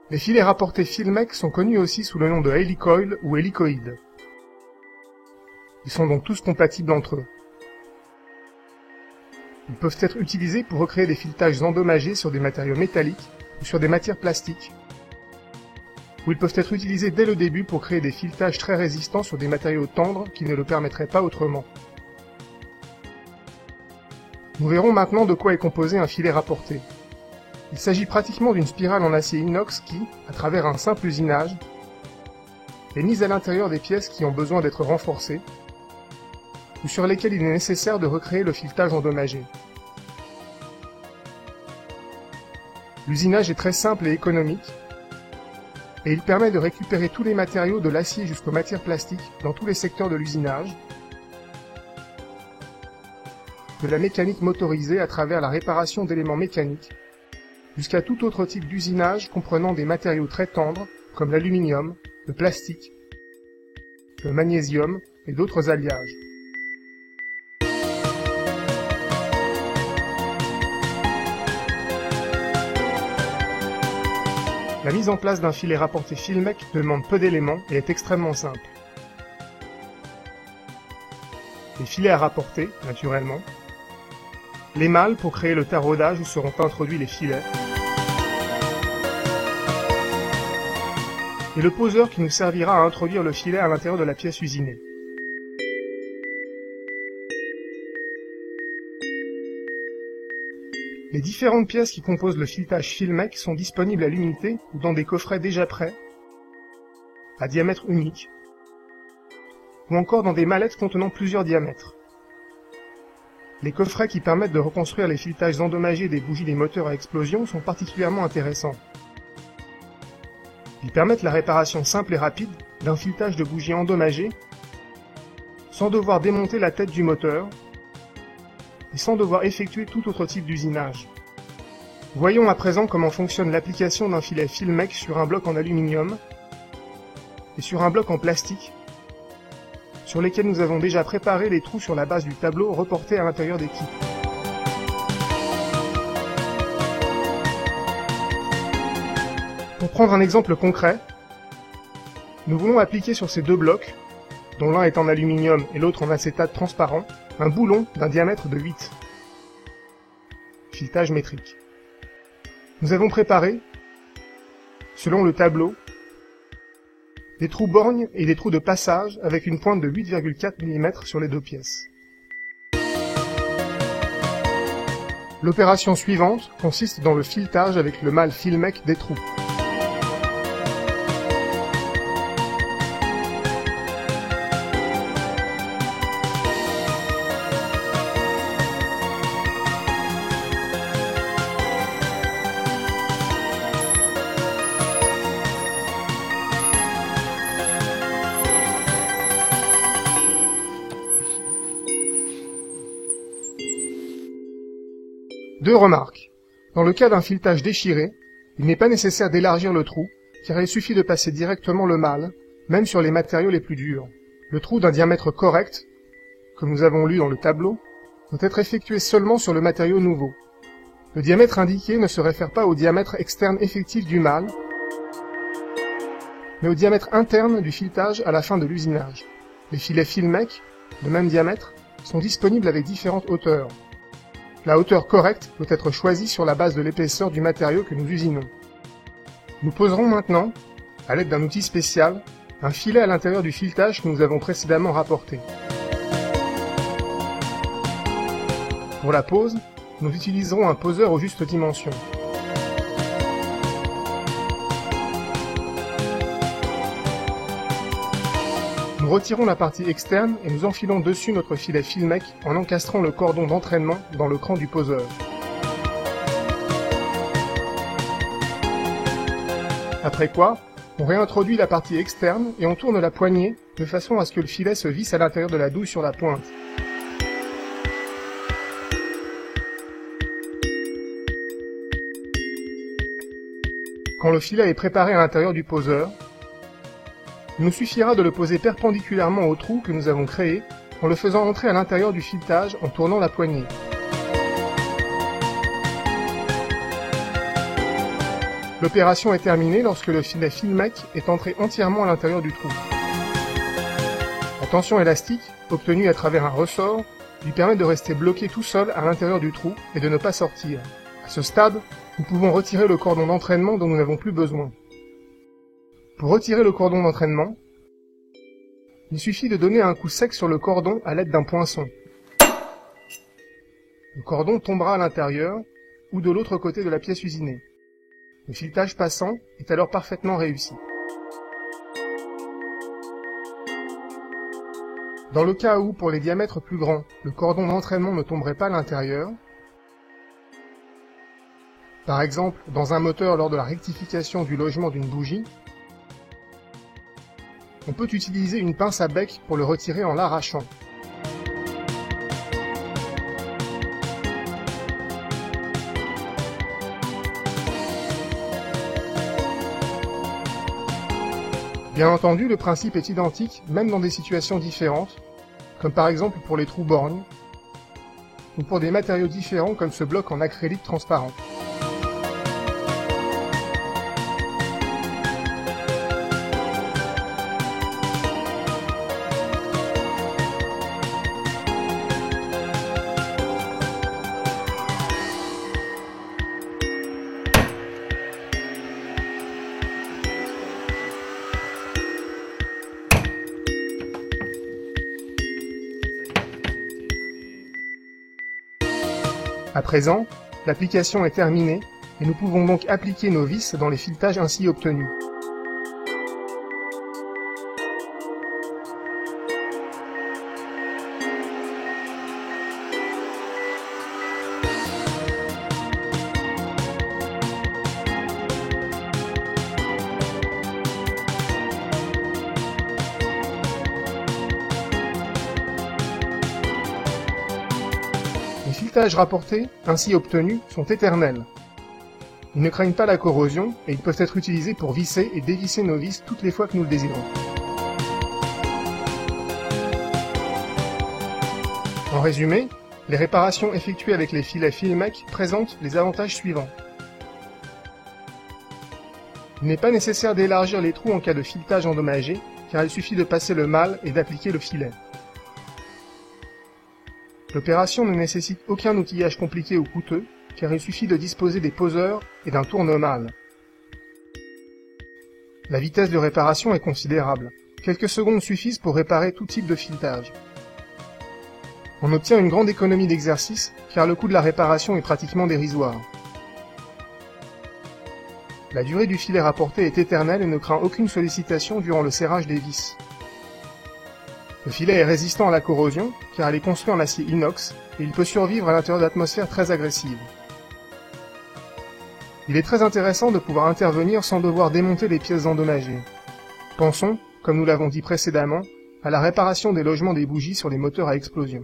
Les filets rapportés Filmec sont connus aussi sous le nom de hélicoil ou hélicoïdes. Ils sont donc tous compatibles entre eux. Ils peuvent être utilisés pour recréer des filetages endommagés sur des matériaux métalliques ou sur des matières plastiques. Ou ils peuvent être utilisés dès le début pour créer des filetages très résistants sur des matériaux tendres qui ne le permettraient pas autrement. Nous verrons maintenant de quoi est composé un filet rapporté. Il s'agit pratiquement d'une spirale en acier inox qui, à travers un simple usinage, est mise à l'intérieur des pièces qui ont besoin d'être renforcées ou sur lesquelles il est nécessaire de recréer le filetage endommagé. L'usinage est très simple et économique, et il permet de récupérer tous les matériaux de l'acier jusqu'aux matières plastiques dans tous les secteurs de l'usinage, de la mécanique motorisée à travers la réparation d'éléments mécaniques, jusqu'à tout autre type d'usinage comprenant des matériaux très tendres comme l'aluminium, le plastique, le magnésium et d'autres alliages. La mise en place d'un filet rapporté Filmec demande peu d'éléments et est extrêmement simple. Les filets à rapporter, naturellement, les mâles pour créer le taraudage où seront introduits les filets, et le poseur qui nous servira à introduire le filet à l'intérieur de la pièce usinée. Les différentes pièces qui composent le filetage Filmec sont disponibles à l'unité ou dans des coffrets déjà prêts, à diamètre unique, ou encore dans des mallettes contenant plusieurs diamètres. Les coffrets qui permettent de reconstruire les filetages endommagés des bougies des moteurs à explosion sont particulièrement intéressants. Ils permettent la réparation simple et rapide d'un filetage de bougies endommagées sans devoir démonter la tête du moteur et sans devoir effectuer tout autre type d'usinage. Voyons à présent comment fonctionne l'application d'un filet Filmec sur un bloc en aluminium et sur un bloc en plastique, sur lesquels nous avons déjà préparé les trous sur la base du tableau reporté à l'intérieur des kits. Pour prendre un exemple concret, nous voulons appliquer sur ces deux blocs, dont l'un est en aluminium et l'autre en acétate transparent, un boulon d'un diamètre de 8. Filetage métrique. Nous avons préparé, selon le tableau, des trous borgnes et des trous de passage avec une pointe de 8,4 mm sur les deux pièces. L'opération suivante consiste dans le filetage avec le mâle Filmec des trous. Deux remarques. Dans le cas d'un filetage déchiré, il n'est pas nécessaire d'élargir le trou, car il suffit de passer directement le mâle, même sur les matériaux les plus durs. Le trou d'un diamètre correct, comme nous avons lu dans le tableau, doit être effectué seulement sur le matériau nouveau. Le diamètre indiqué ne se réfère pas au diamètre externe effectif du mâle, mais au diamètre interne du filetage à la fin de l'usinage. Les filets Filmec, de même diamètre, sont disponibles avec différentes hauteurs. La hauteur correcte doit être choisie sur la base de l'épaisseur du matériau que nous usinons. Nous poserons maintenant, à l'aide d'un outil spécial, un filet à l'intérieur du filetage que nous avons précédemment rapporté. Pour la pose, nous utiliserons un poseur aux justes dimensions. Nous retirons la partie externe et nous enfilons dessus notre filet Filmec en encastrant le cordon d'entraînement dans le cran du poseur. Après quoi, on réintroduit la partie externe et on tourne la poignée de façon à ce que le filet se visse à l'intérieur de la douille sur la pointe. Quand le filet est préparé à l'intérieur du poseur, il nous suffira de le poser perpendiculairement au trou que nous avons créé en le faisant entrer à l'intérieur du filetage en tournant la poignée. L'opération est terminée lorsque le filet Filmec est entré entièrement à l'intérieur du trou. La tension élastique, obtenue à travers un ressort, lui permet de rester bloqué tout seul à l'intérieur du trou et de ne pas sortir. À ce stade, nous pouvons retirer le cordon d'entraînement dont nous n'avons plus besoin. Pour retirer le cordon d'entraînement, il suffit de donner un coup sec sur le cordon à l'aide d'un poinçon. Le cordon tombera à l'intérieur ou de l'autre côté de la pièce usinée. Le filetage passant est alors parfaitement réussi. Dans le cas où, pour les diamètres plus grands, le cordon d'entraînement ne tomberait pas à l'intérieur, par exemple dans un moteur lors de la rectification du logement d'une bougie, on peut utiliser une pince à bec pour le retirer en l'arrachant. Bien entendu, le principe est identique, même dans des situations différentes, comme par exemple pour les trous borgnes, ou pour des matériaux différents comme ce bloc en acrylique transparent. À présent, l'application est terminée et nous pouvons donc appliquer nos vis dans les filetages ainsi obtenus. Les filetages rapportés, ainsi obtenus, sont éternels. Ils ne craignent pas la corrosion et ils peuvent être utilisés pour visser et dévisser nos vis toutes les fois que nous le désirons. En résumé, les réparations effectuées avec les filets Filmec présentent les avantages suivants. Il n'est pas nécessaire d'élargir les trous en cas de filetage endommagé, car il suffit de passer le mâle et d'appliquer le filet. L'opération ne nécessite aucun outillage compliqué ou coûteux, car il suffit de disposer des poseurs et d'un tourne-mâle. La vitesse de réparation est considérable. Quelques secondes suffisent pour réparer tout type de filetage. On obtient une grande économie d'exercice, car le coût de la réparation est pratiquement dérisoire. La durée du filet rapporté est éternelle et ne craint aucune sollicitation durant le serrage des vis. Le filet est résistant à la corrosion, car il est construit en acier inox, et il peut survivre à l'intérieur d'atmosphères très agressives. Il est très intéressant de pouvoir intervenir sans devoir démonter les pièces endommagées. Pensons, comme nous l'avons dit précédemment, à la réparation des logements des bougies sur les moteurs à explosion.